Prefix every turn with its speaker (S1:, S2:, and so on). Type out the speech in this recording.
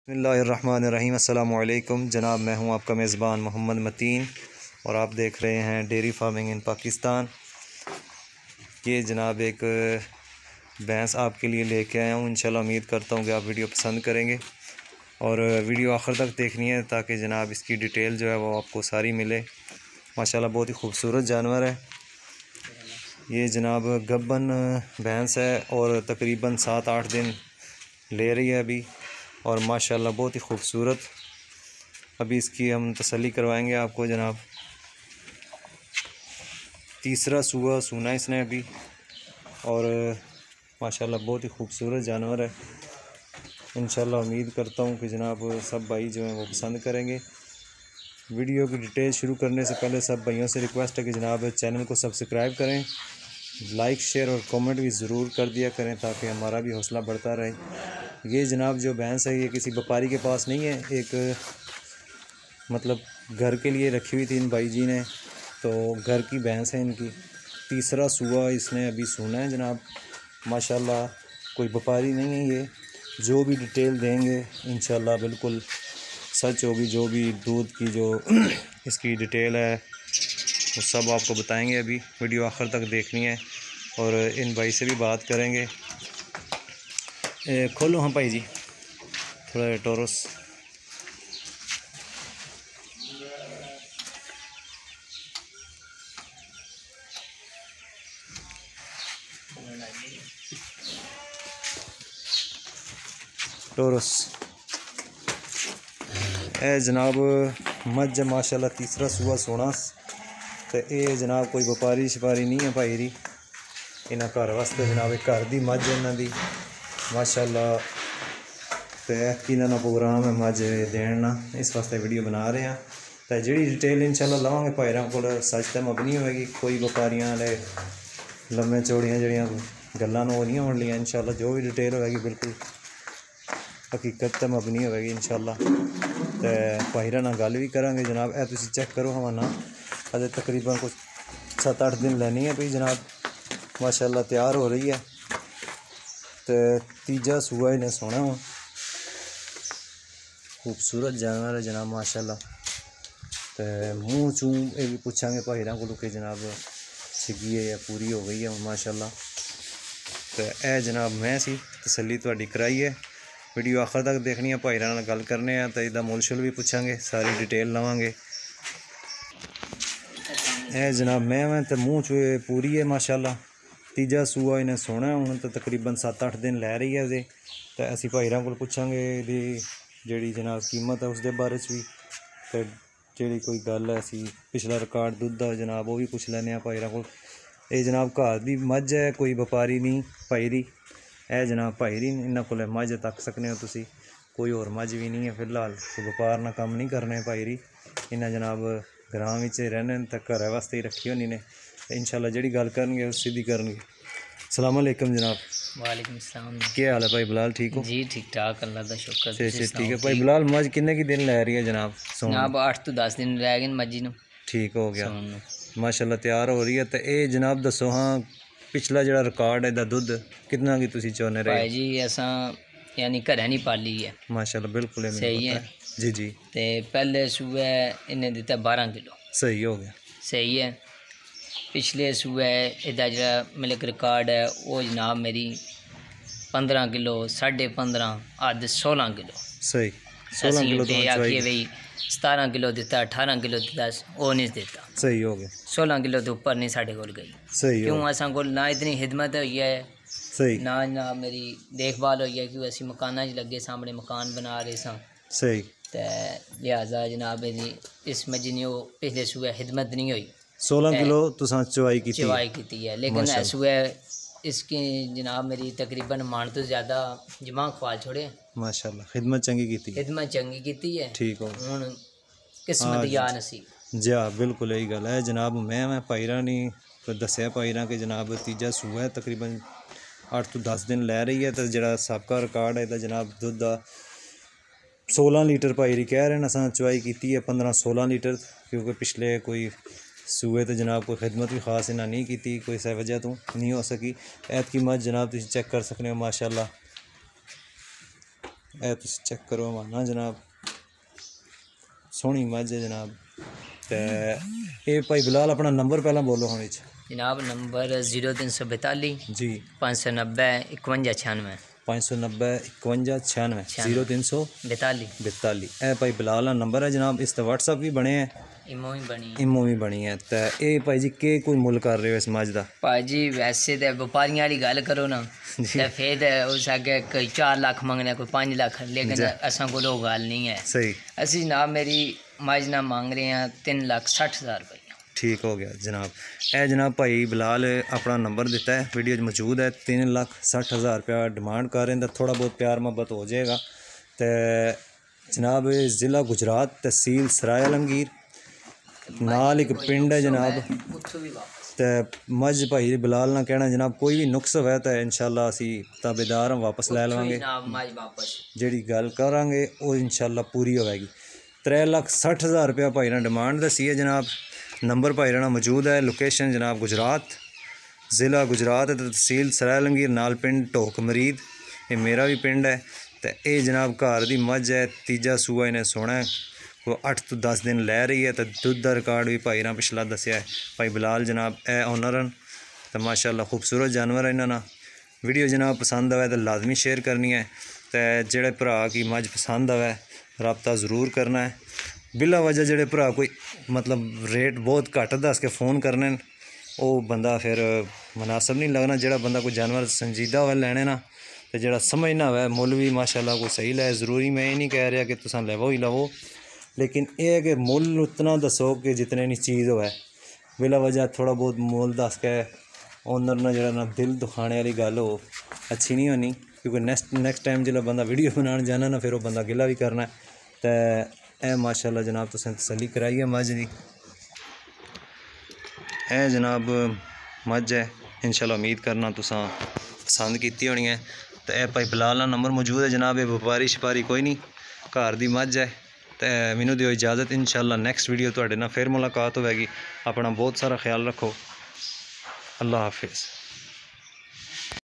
S1: बिस्मिल्लाहिर्रहमानिर्रहीम। अस्सलामु अलैकुम जनाब, मैं हूं आपका मेज़बान मोहम्मद मतीन और आप देख रहे हैं डेयरी फार्मिंग इन पाकिस्तान। ये जनाब एक भैंस आपके लिए लेके आया हूं। इंशाल्लाह उम्मीद करता हूं कि आप वीडियो पसंद करेंगे और वीडियो आखिर तक देखनी है ताकि जनाब इसकी डिटेल जो है वो आपको सारी मिले। माशाल्लाह बहुत ही खूबसूरत जानवर है ये जनाब। गब्बन भैंस है और तकरीबन 7-8 दिन ले रही है अभी और माशाल्लाह बहुत ही खूबसूरत। अभी इसकी हम तसल्ली करवाएंगे आपको जनाब। तीसरा सूआ सूना इसने अभी और माशाल्लाह बहुत ही खूबसूरत जानवर है। इंशाल्लाह उम्मीद करता हूँ कि जनाब सब भाई जो हैं वो पसंद करेंगे। वीडियो की डिटेल शुरू करने से पहले सब भाइयों से रिक्वेस्ट है कि जनाब चैनल को सब्सक्राइब करें, लाइक शेयर और कमेंट भी ज़रूर कर दिया करें ताकि हमारा भी हौसला बढ़ता रहे। ये जनाब जो भैंस है ये किसी व्यापारी के पास नहीं है, एक मतलब घर के लिए रखी हुई थी इन भाई जी ने, तो घर की भैंस है इनकी। तीसरा सूआ इसने अभी सूना है जनाब। माशाल्लाह कोई व्यापारी नहीं है ये, जो भी डिटेल देंगे इंशाल्लाह बिल्कुल सच होगी। जो भी दूध की जो इसकी डिटेल है वो सब आपको बताएंगे। अभी वीडियो आखिर तक देखनी है और इन भाई से भी बात करेंगे। खोलो हाँ भाई जी थोड़ा टोरस। टोरस ए जनाब मज माशाल्लाह तीसरा सूआ सोना। तो ये जनाब कोई व्यापारी शपारी नहीं है भाई री, इन्हें घर वास्ते जनाब एक घर की मज इन्हों की माशाल्लाह। तो इन्होंने प्रोग्राम है मज देना, इस वास्ते वीडियो बना रहे हैं। तो जी डिटेल इंशाल्लाह लवांगे भाईर को सच तो मबनी होएगी, कोई व्यापारियों वाले लम्बे चौड़ियाँ जड़ियाँ गल्लां वो नहीं होने लिया। इंशाल्लाह जो भी डिटेल होएगी बिल्कुल हकीकत तो मबनी होएगी इंशाल्लाह। तो भाईर नाल गल भी करांगे जनाब। ए तुसीं चेक करो हवाना अजे तकरीबन कुछ 7-8 दिन लेनी है भाई जनाब। माशाल्लाह तैयार हो रही है। तो तीजा सूआ इन्हें सोना हो, खूबसूरत जानवर है जनाब माशाल्लाह। तो मूँह चूँ ये भी पूछांगे भाईर को कि जनाब छिगी है या पूरी हो गई है माशाल्लाह। तो ए जनाब मैं सी तसल्ली तुहाडी कराई है। वीडियो आखिर तक देखनी है, भाईर नाल गल करने हैं तो इसदा मुल शुल भी पूछांगे, सारी डिटेल लवांगे। ए जनाब मैं तो मूँह चू पूरी है माशाल्लाह। तीजा सूआ इन्हें सोना हूँ तो तकरीबन 7-8 दिन लै रही है। तो असी भाईर को पूछांगे जी जनाब कीमत है उसके बारे भी, तो जी कोई गल है असी पिछला रिकॉर्ड दुध का जनाब वो भी पुछ लैने भाईर को। ये जनाब घर की मझ है, कोई व्यापारी नहीं भाईरी। ए जनाब भाईरी इन्हों को मझ तक सकने हो तुसी, कोई होर मझ भी नहीं है फिलहाल। व्यापार ना काम नहीं करने भाईरी, इन्हें जनाब ग्राम में रहने तो घर वास्ते ही रखी होनी ने। इंशाल्लाह जी गल करनगे उस सीधी करनगे। अस्सलाम वालेकुम जनाब।
S2: वालेकुम सलाम।
S1: क्या हाल है भाई बिलाल, ठीक हो?
S2: जी ठीक ठाक, अल्लाह का शुक्र।
S1: से ठीक है भाई बिलाल। मझ किन्ने की दिन लै रही है जनाब सोन?
S2: जनाब 8 तो 10 दिन रह गए मजी नूं
S1: ठीक हो गया
S2: सोन नूं।
S1: माशाल्लाह तैयार हो रही है। तो ये जनाब दसो हाँ पिछला जो रिकॉर्ड है इहदा दुध कितना की तुसी चाहने रहे?
S2: भाई जी असां यानी घरें नहीं पाली है
S1: माशाल्लाह बिल्कुल
S2: सही है।
S1: जी जी।
S2: ते पहले सूए इन्हें दिता 12 किलो,
S1: सही हो गया।
S2: सही है। पिछले सूए इहदा जो मिल्क रिकॉर्ड है वो जनाब मेरी 15 किलो, 15.5 अद 16 किलो।
S1: सही 16 किलो तो
S2: आखिए भाई 17 किलो दिता, 18 किलो दिता, वो नहीं दिता।
S1: सही हो गया।
S2: 16 किलो तो ऊपर नहीं साढ़े कोल गई।
S1: सही
S2: क्यों असा को ना इतनी खिदमत हुई है,
S1: सही
S2: ना ना मेरी देखभाल हुई है, क्योंकि असी मकाना च लगे सामने मकान बना रहे सा।
S1: सही
S2: तो लिहाजा जनाब मेरी इस मजी ने वो पिछले सूए खिदमत नहीं हुई।
S1: 16 किलो तुसां चवाई की
S2: है लेकिन सूए इसकी जनाब मेरी तकरीबन मान तो ज़्यादा जमा ख्वाल छोड़े।
S1: माशाल्लाह खिदमत चंगी की,
S2: खिदमत चंगी की है।
S1: ठीक हो
S2: हुण किस्मत या नसीब
S1: जी हाँ बिल्कुल यही गल है जनाब। मैं भाईरा नहीं दसिया भाईरा कि जनाब तीजा सूआ है, तकरीबन 8 तो 10 दिन लै रही है। तो जो सबका रिकॉर्ड है जनाब दुध का 16 लीटर भाईरी कह रहे हैं। असां चवाई की है 15-16 लीटर, क्योंकि पिछले कोई सूए तो जनाब कोई खिदमत भी खास इन्हें नहीं की, कोई सह वजह तो नहीं हो सकी। ऐत की मझ जनाब तुम चेक कर सकते हो माशाल्लाह। ए तुसीं चेक करो माना जनाब, सोहनी मझ है जनाब। तो ये भाई बिलाल अपना नंबर पहला बोलो हम
S2: जनाब। नंबर 0342
S1: जी
S2: 590 5196
S1: 590 5196 0342 ए भाई बिलाल नंबर है जनाब। इस व्हाट्सअप भी बने हैं, इमो भी बनी है। तो ये भाई जी के कोई मुल कर रहे हो इस मझ का?
S2: भाजी वैसे तो व्यापारियों वाली गल करो ना तो फिर उस अगे कोई 4 लाख मंगने, कोई 5 लाख, लेकिन असा को गल नहीं है।
S1: सही।
S2: असी जनाब मेरी मझ ना मांग रहे हैं 3,60,000 रुपये।
S1: ठीक हो गया जनाब। ए जनाब भाई बिलाल अपना नंबर दिता है, वीडियो मौजूद है। 3,60,000 रुपया डिमांड कर रहे हैं। थोड़ा बहुत प्यार मोहब्बत हो जाएगा। तो जनाब ज़िला गुजरात, तहसील सराय आलमगीर, नाल एक पिंड है जनाब। तो मझ भाई बिलाल ना कहना जनाब कोई भी नुक्स होवे तो इंशाल्लाह असी ताबेदार हम वापस लै लवांगे। जिहड़ी गल करांगे वो इंशाल्लाह पूरी होवेगी। 3,60,000 रुपया भाई ने डिमांड दसी है जनाब। नंबर भाई रहना मौजूद है। लोकेशन जनाब गुजरात, ज़िला गुजरात है, तहसील सराय आलमगीर, नाल पिंड ढोक मरीद, ये मेरा भी पिंड है। तो ये जनाब घर की मझ है, तीजा सूआ इन्हें सोना है, वो 8 तो 10 दिन लै रही है। तो दुध का रिकॉर्ड भी भाई ने पिछला दसिया है। भाई बिलाल जनाब ए ऑनर हैं। तो माशाअल्लाह खूबसूरत जानवर है इन्होंने। वीडियो जनाब पसंद आवे तो लाजमी शेयर करनी है। तो जेड़े भरा की मझ पसंद आवे रबता ज़रूर करना है। बिला वजह जेड़े भरा कोई मतलब रेट बहुत घट दस के फ़ोन करने वो बंदा फिर मुनासिब नहीं लगना। जेड़ा बंदा कोई जानवर संजीदा हो लैने ना, तो जेड़ा समझना हो मुल भी माशाअल्लाह कोई सही लै। ज़रूरी मैं ये नहीं कह रहा कि तुसां लवो ही लवो, लेकिन यह है कि मुल उतना दसो कि जितने नी चीज़ होवे। बिला वजह थोड़ा बहुत मुल दस के ओनर ना जरा ना दिल दुखाने वाली गल हो अच्छी नहीं होनी, क्योंकि नेक्स्ट टाइम जो बंदा वीडियो बनाने जाना ना फिर वो बंदा गिला भी करना। तो ए माशाअल्लाह जनाब तुसें तसल्ली कराई है मझ दी। ए जनाब मझ है, इंशाल्लाह उम्मीद करना तुसां पसंद की होनी है। तो ए भाई बिलाल ना नंबर मौजूद है जनाब। ये व्यापारी शपारी कोई नहीं, घर दी मझ है। तो मैनू दिओ इजाज़त, इंशाल्लाह नैक्सट वीडियो तुहाडे नाल फिर मुलाकात होवेगी। अपना बहुत सारा ख्याल रखो। अल्लाह हाफिज़।